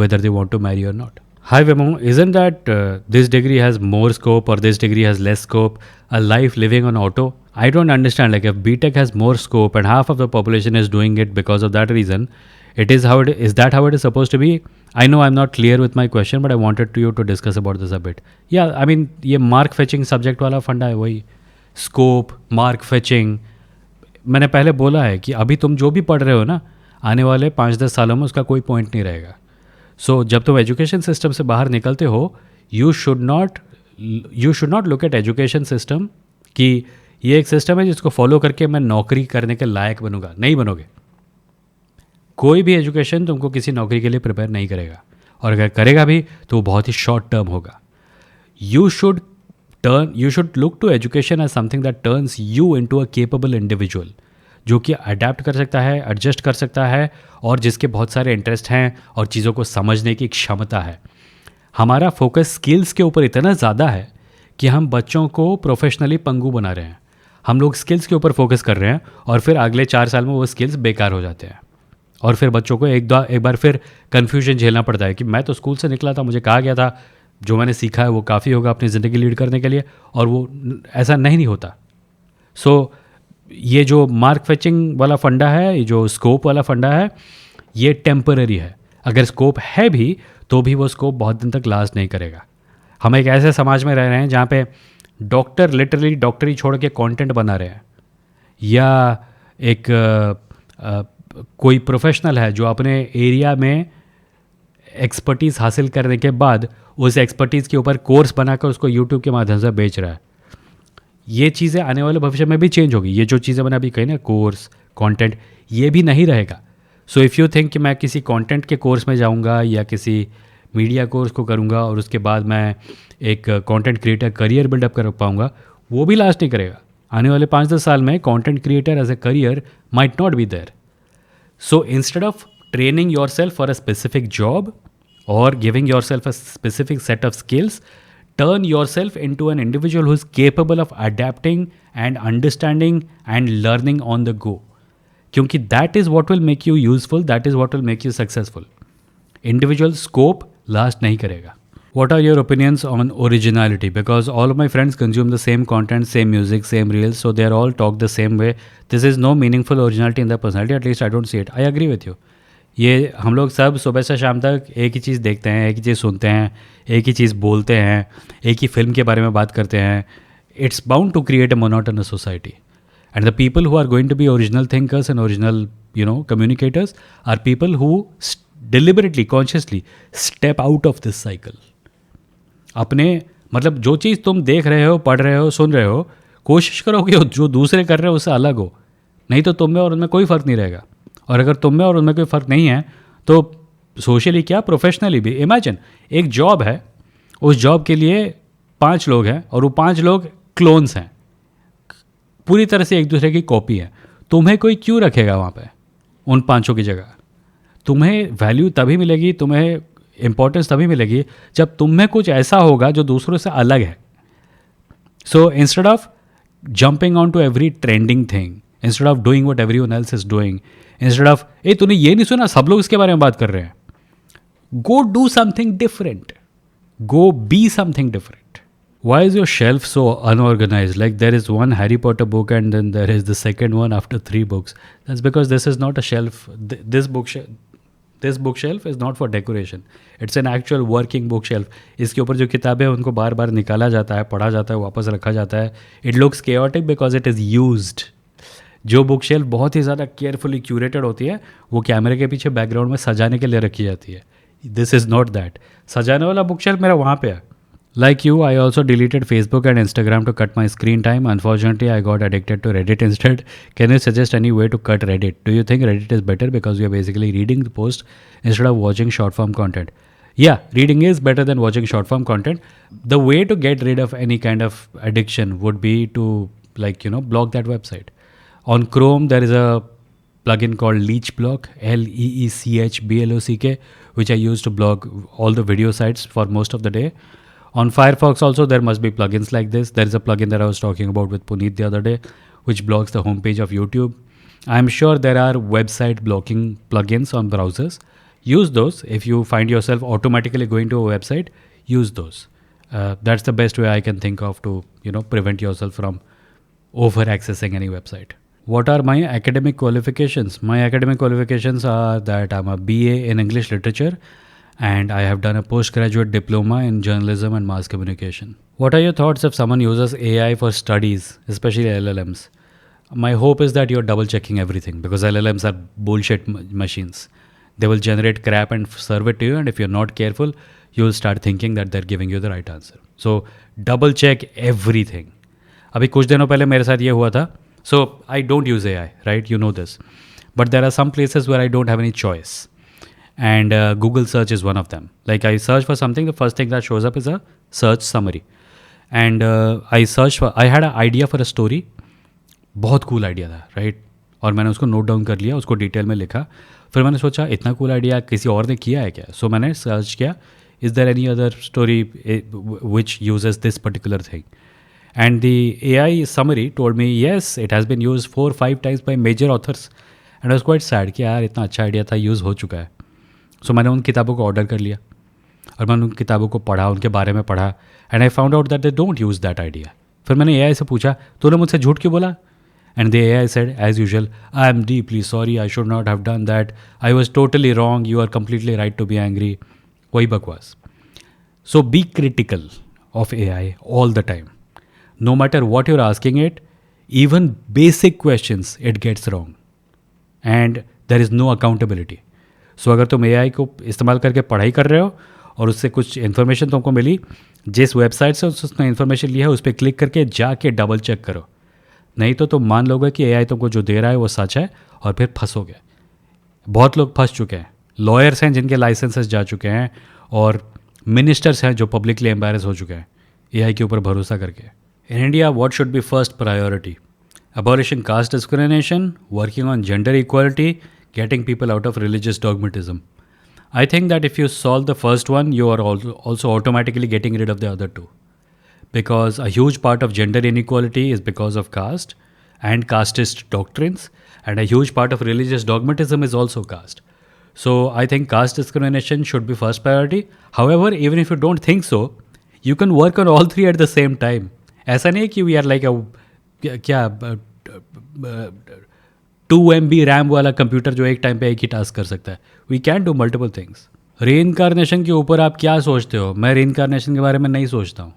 whether they want to marry or not. Hi Vemo, isn't that this degree has more scope or this degree has less scope? A life living on auto? I don't understand. Like if BTech has more scope and half of the population is doing it because of that reason, is that how it is supposed to be? I know I'm not clear with my question, but I wanted you to discuss about this a bit. Yeah, I mean ये mark fetching subject वाला फंडा है, वही scope mark fetching. मैंने पहले बोला है कि अभी तुम जो भी पढ़ रहे हो ना, आने वाले 5-10 सालों में उसका कोई पॉइंट नहीं रहेगा. सो जब तुम एजुकेशन सिस्टम से बाहर निकलते हो, you should not look at education system कि ये एक सिस्टम है जिसको फॉलो करके मैं नौकरी करने के लायक बनूंगा. नहीं बनोगे. कोई भी एजुकेशन तुमको किसी नौकरी के लिए प्रिपेयर नहीं करेगा, और अगर करेगा भी तो वो बहुत ही शॉर्ट टर्म होगा. You should look to education as something that turns you into a capable individual, जो कि अडेप्ट कर सकता है, एडजस्ट कर सकता है, और जिसके बहुत सारे इंटरेस्ट हैं और चीज़ों को समझने की क्षमता है. हमारा फोकस स्किल्स के ऊपर इतना ज़्यादा है कि हम बच्चों को प्रोफेशनली पंगु बना रहे हैं. हम लोग स्किल्स के ऊपर फोकस कर रहे हैं और फिर अगले 4 साल में वो स्किल्स बेकार हो जाते हैं. और फिर बच्चों को एक बार फिर कन्फ्यूजन झेलना पड़ता है कि मैं तो स्कूल से निकला था, मुझे कहा गया था जो मैंने सीखा है वो काफ़ी होगा अपनी ज़िंदगी लीड करने के लिए, और वो ऐसा नहीं होता. सो ये जो मार्क फेचिंग वाला फंडा है, ये जो स्कोप वाला फंडा है, ये टेम्पररी है. अगर स्कोप है भी तो भी वो स्कोप बहुत दिन तक लास्ट नहीं करेगा. हम एक ऐसे समाज में रह रहे हैं जहाँ पे डॉक्टर लिटरली डॉक्टरी छोड़ के कंटेंट बना रहे हैं, या एक कोई प्रोफेशनल है जो अपने एरिया में एक्सपर्टीज़ हासिल करने के बाद उस एक्सपर्टीज़ के ऊपर कोर्स बनाकर उसको यूट्यूब के माध्यम से बेच रहा है. ये चीज़ें आने वाले भविष्य में भी चेंज होगी. ये जो चीज़ें मैंने अभी कही ना, कोर्स कंटेंट, ये भी नहीं रहेगा. सो इफ़ यू थिंक कि मैं किसी कंटेंट के कोर्स में जाऊंगा या किसी मीडिया कोर्स को करूंगा और उसके बाद मैं एक कंटेंट क्रिएटर करियर बिल्डअप कर पाऊंगा, वो भी लास्ट नहीं करेगा. आने वाले 5-10 साल में content creator as a career might not be there. So instead of training yourself for a specific job or giving yourself a specific set of skills, turn yourself into an individual who is capable of adapting and understanding and learning on the go. क्योंकि that is what will make you useful, that is what will make you successful. Individual scope last नहीं करेगा. What are your opinions on originality? Because all of my friends consume the same content, same music, same reels, so they are all talk the same way. This is no meaningful originality in their personality. At least I don't see it. I agree with you. ये हम लोग सब सुबह से शाम तक एक ही चीज़ देखते हैं, एक ही चीज़ सुनते हैं, एक ही चीज़ बोलते हैं, एक ही फिल्म के बारे में बात करते हैं. It's bound to create a monotonous society. And the people who are going to be original thinkers and original, communicators are people who deliberately, consciously step out of this cycle. अपने मतलब जो चीज़ तुम देख रहे हो, पढ़ रहे हो, सुन रहे हो, कोशिश करो कि जो दूसरे कर रहे हो उससे अलग हो. नहीं तो तुम में और उनमें कोई फ़र्क नहीं रहेगा. और अगर तुम में और उनमें कोई फ़र्क नहीं है तो सोशली क्या, प्रोफेशनली भी। इमेजिन एक जॉब है, उस जॉब के लिए 5 लोग हैं और वो 5 लोग क्लोन्स हैं, पूरी तरह से एक दूसरे की कॉपी है। तुम्हें कोई क्यों रखेगा वहाँ पे उन 5 की जगह? तुम्हें वैल्यू तभी मिलेगी, तुम्हें इंपॉर्टेंस तभी मिलेगी जब तुम में कुछ ऐसा होगा जो दूसरों से अलग है। So instead of jumping on to every trending thing, instead of doing what everyone else is doing, instead of ए तूने ये नहीं सुना सब लोग इसके बारे में बात कर रहे हैं, go do something different, go be something different. Why is your shelf so unorganized? Like there is one Harry Potter book and then there is the second one after 3 books. That's because this is not a shelf. This bookshelf is not for decoration. It's an actual working bookshelf. इसके ऊपर जो किताबें हैं उनको बार बार निकाला जाता है, पढ़ा जाता है, वापस रखा जाता है. It looks chaotic because it is used. जो बुक शेल्फ बहुत ही ज़्यादा केयरफुली क्यूरेटेड होती है वो कैमरे के पीछे बैकग्राउंड में सजाने के लिए रखी जाती है. This is not that. सजाने वाला बुक शेल्फ मेरा वहाँ पे है. Like you, I also deleted Facebook and Instagram to cut my screen time. Unfortunately, I got addicted to Reddit instead. Can you suggest any way to cut Reddit? Do you think Reddit is better because we are basically reading the post instead of watching short form content? Yeah, reading is better than watching short form content. The way to get rid of any kind of addiction would be to block that website. On Chrome, there is a plugin called Leechblock, LEECHBLOCK, which I use to block all the video sites for most of the day. On Firefox also there must be plugins like this. There is a plugin that I was talking about with Puneet the other day, which blocks the homepage of YouTube. I'm sure there are website blocking plugins on browsers. Use those. If you find yourself automatically going to a website, use those. That's the best way I can think of to prevent yourself from over accessing any website. What are my academic qualifications? My academic qualifications are that I'm a BA in English Literature and I have done a postgraduate diploma in journalism and mass communication. What are your thoughts if someone uses AI for studies, especially LLMs? My hope is that you're double checking everything because LLMs are bullshit machines. They will generate crap and serve it to you, and if you're not careful, you'll start thinking that they're giving you the right answer. So double check everything. अभी कुछ दिनों पहले मेरे साथ ये हुआ था. So I don't use AI, right? You know this. But there are some places where I don't have any choice. And Google search is one of them. Like I search for something, the first thing that shows up is a search summary. And I had an idea for a story. बहुत cool idea था, right? और मैंने उसको note down कर लिया, उसको detail में लिखा. फिर मैंने सोचा इतना cool idea किसी और ने किया है क्या? So मैंने सर्च किया, is there any other story which uses this particular thing? And the AI summary told me, yes, it has been used 4-5 times by major authors. And I was quite sad कि यार इतना अच्छा idea था, use हो चुका है. सो मैंने उन किताबों को ऑर्डर कर लिया और मैंने उन किताबों को पढ़ा, उनके बारे में पढ़ा. And I found out that they don't use that idea. फिर मैंने एआई से पूछा, तूने मुझसे झूठ क्यों बोला? And the AI said as usual, I am deeply sorry, I should not have done that, I was totally wrong, you are completely right to be angry. वही बकवास. So be critical of AI all the time. No matter what you're asking it, even basic questions it gets wrong and there is no accountability. So अगर तुम AI को इस्तेमाल करके पढ़ाई कर रहे हो और उससे कुछ इन्फॉर्मेशन तुमको मिली, जिस वेबसाइट से उसने इन्फॉर्मेशन लिया है उस पर क्लिक करके जाके डबल चेक करो. नहीं तो तुम मान लोगे कि एआई तुमको जो दे रहा है वो सच है और फिर फंसोगे. बहुत लोग फंस चुके हैं. लॉयर्स हैं जिनके लाइसेंसेस जा चुके हैं और मिनिस्टर्स हैं जो पब्लिकली एम्बैरेस हो चुके हैं एआई के ऊपर भरोसा करके. In India what should be first priority? Abolishing caste discrimination, working on gender equality, getting people out of religious dogmatism. I think that if you solve the first one, you are also automatically getting rid of the other two. Because a huge part of gender inequality is because of caste and casteist doctrines, and a huge part of religious dogmatism is also caste. So I think caste discrimination should be first priority. However, even if you don't think so, you can work on all three at the same time. ऐसा नहीं है कि we are like a 2 MB RAM वाला computer जो एक time पे एक ही task कर सकता है. We can do multiple things. Reincarnation के ऊपर आप क्या सोचते हो? मैं रीइंकारनेशन के बारे में नहीं सोचता हूँ.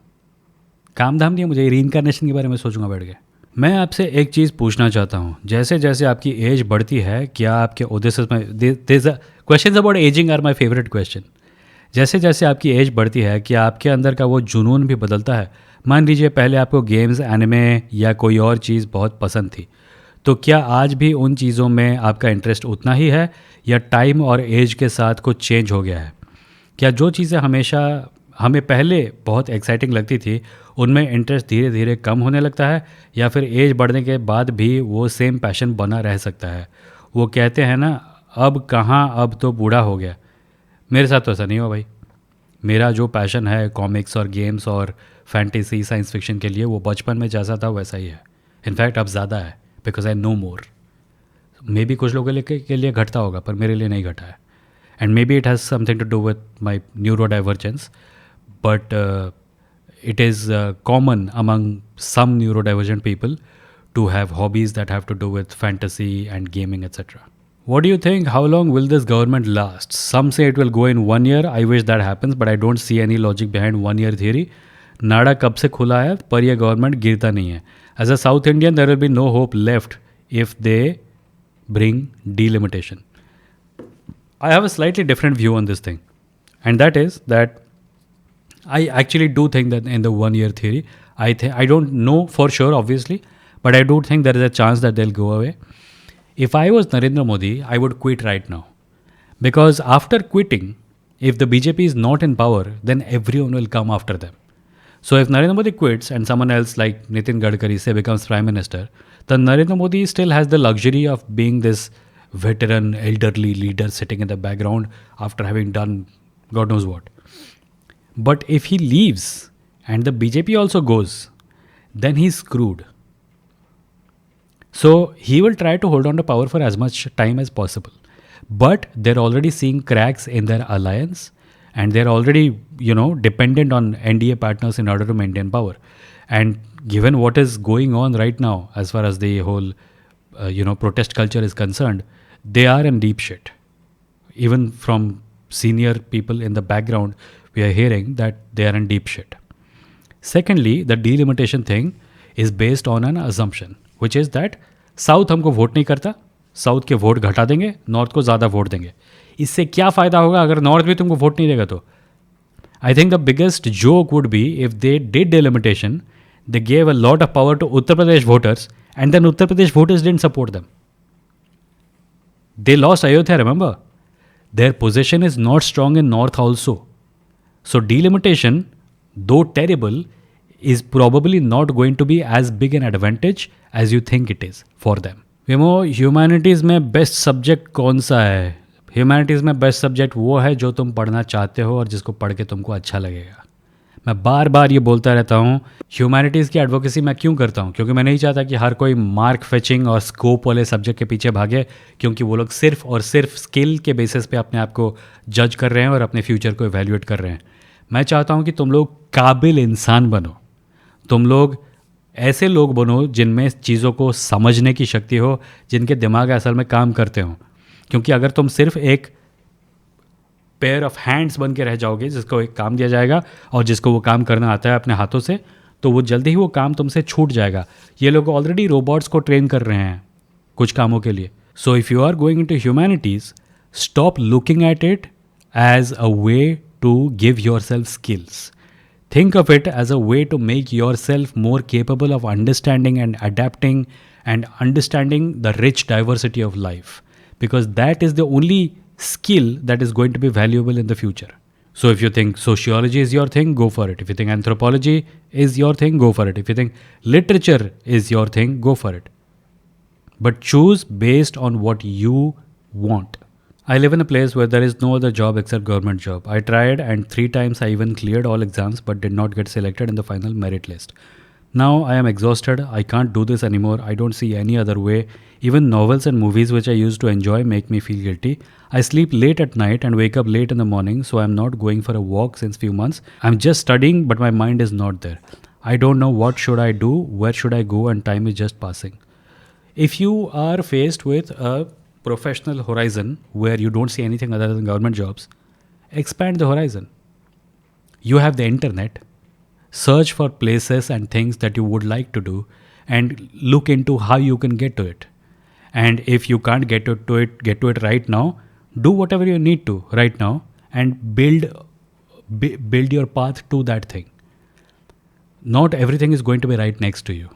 काम धाम नहीं है मुझे रीइंकारनेशन के बारे में सोचूंगा बैठ के. मैं आपसे एक चीज़ पूछना चाहता हूँ. जैसे जैसे आपकी एज बढ़ती है, क्या आपके उद्देश्य में question about ageing are my favourite question. जैसे जैसे आपकी एज बढ़ती है, क्या आपके अंदर का वो जुनून भी बदलता है? मान लीजिए पहले आपको गेम्स, एनिमे या कोई और चीज़ बहुत पसंद थी, तो क्या आज भी उन चीज़ों में आपका इंटरेस्ट उतना ही है, या टाइम और एज के साथ कुछ चेंज हो गया है? क्या जो चीज़ें हमेशा हमें पहले बहुत एक्साइटिंग लगती थी, उनमें इंटरेस्ट धीरे धीरे कम होने लगता है, या फिर एज बढ़ने के बाद भी वो सेम पैशन बना रह सकता है? वो कहते हैं ना, अब कहाँ, अब तो बूढ़ा हो गया। मेरे साथ तो ऐसा नहीं हुआ भाई। मेरा जो पैशन है कॉमिक्स और गेम्स और फैंटेसी साइंस फिक्शन के लिए, वो बचपन में जैसा था वैसा ही है। इनफैक्ट अब ज़्यादा है, because I know more. May be कुछ लोगों के लिए घटता होगा, पर मेरे लिए नहीं घटा है। And maybe it has something to do with my neurodivergence, but it is common among some neurodivergent people to have hobbies that have to do with fantasy and gaming, etc. What do you think? How long will this government last? Some say it will go in 1 year. I wish that happens, but I don't see any logic behind 1 year theory. नाड़ा कब से खुला है, पर यह government गिरता नहीं है. As a South Indian, there will be no hope left if they bring delimitation. I have a slightly different view on this thing, and that is that I actually do think that in the 1 year theory, I don't know for sure, obviously, but I do think there is a chance that they'll go away. If I was Narendra Modi, I would quit right now, because after quitting, if the BJP is not in power, then everyone will come after them. So if Narendra Modi quits and someone else like Nitin Gadkari say becomes prime minister, then Narendra Modi still has the luxury of being this veteran, elderly leader sitting in the background after having done God knows what. But if he leaves and the BJP also goes, then he's screwed. So he will try to hold on to power for as much time as possible. But they're already seeing cracks in their alliance, and they're already, dependent on NDA partners in order to maintain power. And given what is going on right now, as far as the whole, protest culture is concerned, they are in deep shit. Even from senior people in the background, we are hearing that they are in deep shit. Secondly, the delimitation thing is based on an assumption, which is that south हमको vote नहीं करता, south के vote घटा देंगे, north को ज़्यादा vote देंगे. इससे क्या फ़ायदा होगा अगर नॉर्थ भी तुमको वोट नहीं देगा तो? I think the biggest joke would be if they did delimitation, they gave a lot of power to Uttar Pradesh voters, and then Uttar Pradesh voters didn't support them. They lost Ayodhya, remember? Their position is not strong in north also. So delimitation, though terrible, is probably not going to be as big an advantage as you think it is for them. विमो, humanities में best subject कौन सा है? Humanities में best subject वो है जो तुम पढ़ना चाहते हो और जिसको पढ़ के तुमको अच्छा लगेगा. मैं बार बार ये बोलता रहता हूँ, ह्यूमैनिटीज़ की एडवोकेसी मैं क्यों करता हूँ? क्योंकि मैं नहीं चाहता कि हर कोई मार्क फेचिंग और स्कोप वाले सब्जेक्ट के पीछे भागे, क्योंकि वो लोग सिर्फ और सिर्फ स्किल के बेसिस पे अपने आप को जज कर रहे हैं और अपने फ्यूचर को इवेल्यूएट कर रहे हैं. मैं चाहता हूँ कि तुम लोग काबिल इंसान बनो, तुम लोग ऐसे लोग बनो जिनमें चीज़ों को समझने की शक्ति हो, जिनके दिमाग असल में काम करते हों. क्योंकि अगर तुम सिर्फ एक पेयर ऑफ हैंड्स बन के रह जाओगे, जिसको एक काम दिया जाएगा और जिसको वो काम करना आता है अपने हाथों से, तो वो जल्दी ही वो काम तुमसे छूट जाएगा. ये लोग ऑलरेडी रोबोट्स को ट्रेन कर रहे हैं कुछ कामों के लिए. So if you are going into humanities, stop looking at it as a way to give yourself skills. Think of it as a way to make yourself more capable of understanding and adapting and understanding the rich diversity of life, because that is the only skill that is going to be valuable in the future. So if you think sociology is your thing, go for it. If you think anthropology is your thing, go for it. If you think literature is your thing, go for it. But choose based on what you want. I live in a place where there is no other job except government job. I tried, and 3 times I even cleared all exams but did not get selected in the final merit list. Now I am exhausted. I can't do this anymore. I don't see any other way. Even novels and movies which I used to enjoy make me feel guilty. I sleep late at night and wake up late in the morning, so I'm not going for a walk since few months. I'm just studying, but my mind is not there. I don't know what should I do, where should I go, and time is just passing. If you are faced with a professional horizon where you don't see anything other than government jobs, expand the horizon. You have the internet. Search for places and things that you would like to do and look into how you can get to it. And if you can't get to it right now, do whatever you need to right now and build your path to that thing. Not everything is going to be right next to you.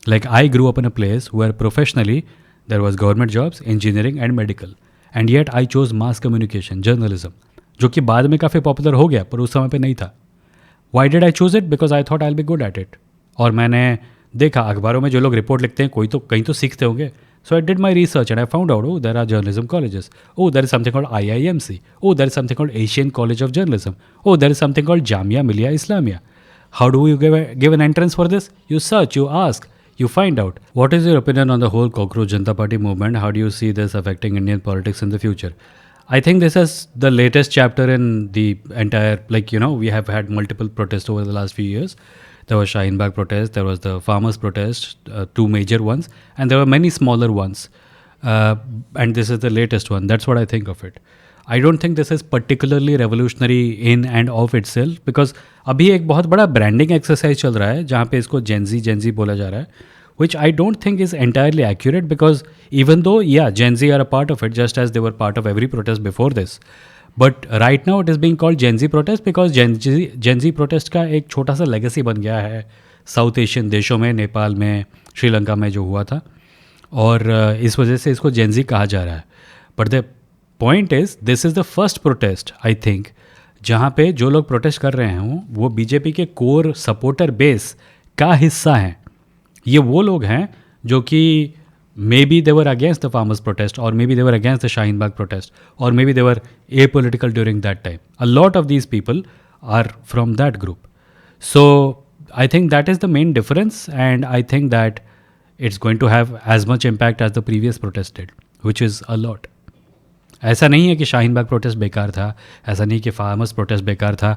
Like I grew up in a place where professionally there was government jobs, engineering and medical. And yet I chose mass communication, journalism, जो कि बाद में काफ़ी popular हो गया पर उस समय पे नहीं था. Why did I choose it? Because I thought I'll be good at it. और मैंने देखा अखबारों में जो लोग रिपोर्ट लिखते हैं कोई तो कहीं तो सीखते होंगे. So I did my research and I found out, oh, there are journalism colleges. Oh, there is something called IIMC. Oh, there is something called Asian College of Journalism. Oh, there is something called Jamia Millia Islamia. How do you give an entrance for this? You search, you ask, you find out. What is your opinion on the whole Cockroach Janata Party movement? How do you see this affecting Indian politics in the future? I think this is the latest chapter in the entire, like, we have had multiple protests over the last few years. There was Shaheen Bagh protest, there was the farmers protest, two major ones, and there were many smaller ones. And this is the latest one. That's what I think of it. I don't think this is particularly revolutionary in and of itself, because अभी एक बहुत बड़ा branding exercise चल रहा है जहाँ पे इसको Gen Z बोला जा रहा है, which I don't think is entirely accurate, because even though, yeah, Gen Z are a part of it, just as they were part of every protest before this. But right now it is being called Gen Z protest because Gen Z protest का एक छोटा सा legacy बन गया है south Asian देशों में, नेपाल में, श्रीलंका में जो हुआ था, और इस वजह से इसको Gen Z कहा जा रहा है. But the point is this is the first protest I think जहाँ पे जो लोग प्रोटेस्ट कर रहे हों वो बीजेपी के कोर सपोर्टर बेस का हिस्सा हैं. ये वो लोग हैं जो कि maybe they were against the farmers protest, or maybe they were against the Shaheen Bagh protest, or maybe they were apolitical during that time. A lot of these people are from that group. So I think that is the main difference, and I think that it's going to have as much impact as the previous protest did, which is a lot. ऐसा नहीं है कि Shaheen Bagh protest बेकार था, ऐसा नहीं कि farmers protest बेकार था.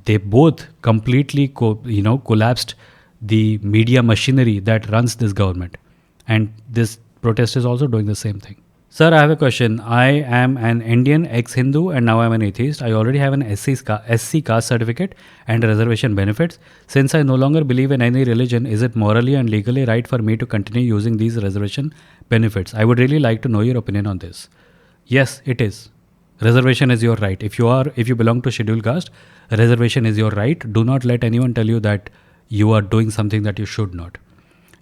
They both completely collapsed the media machinery that runs this government. And this protest is also doing the same thing. Sir, I have a question. I am an Indian ex-Hindu and now I am an atheist. I already have an SC caste certificate and reservation benefits. Since I no longer believe in any religion, is it morally and legally right for me to continue using these reservation benefits? I would really like to know your opinion on this. Yes, it is. Reservation is your right. If you belong to scheduled caste, reservation is your right. Do not let anyone tell you that you are doing something that you should not.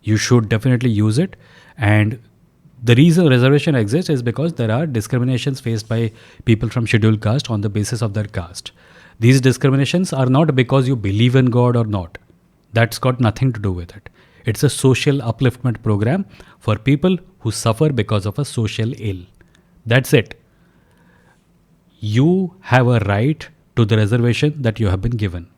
You should definitely use it. And the reason reservation exists is because there are discriminations faced by people from scheduled caste on the basis of their caste. These discriminations are not because you believe in God or not. That's got nothing to do with it. It's a social upliftment program for people who suffer because of a social ill. That's it. You have a right to the reservation that you have been given.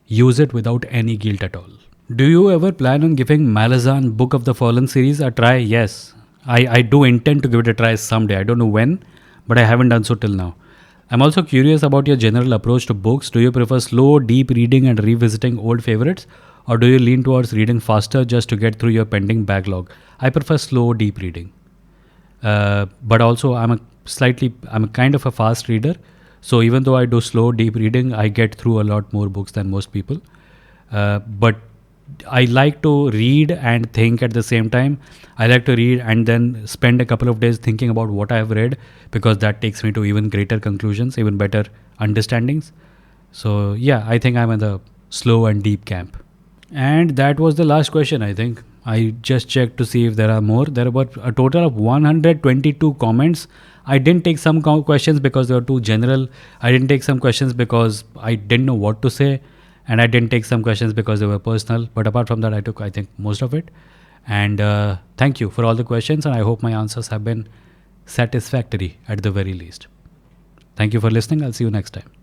Use it without any guilt at all. Do you ever plan on giving Malazan Book of the Fallen series a try? Yes. I do intend to give it a try someday. I don't know when, but I haven't done so till now. I'm also curious about your general approach to books. Do you prefer slow, deep reading and revisiting old favorites? Or do you lean towards reading faster just to get through your pending backlog? I prefer slow, deep reading. But also I'm a kind of a fast reader. So even though I do slow, deep reading, I get through a lot more books than most people. But I like to read and think at the same time. I like to read and then spend a couple of days thinking about what I have read, because that takes me to even greater conclusions, even better understandings. So yeah, I think I'm in the slow and deep camp. And that was the last question, I think. I just checked to see if there are more. There were a total of 122 comments. I didn't take some questions because they were too general. I didn't take some questions because I didn't know what to say. And I didn't take some questions because they were personal. But apart from that, I took, I think, most of it. And thank you for all the questions. And I hope my answers have been satisfactory at the very least. Thank you for listening. I'll see you next time.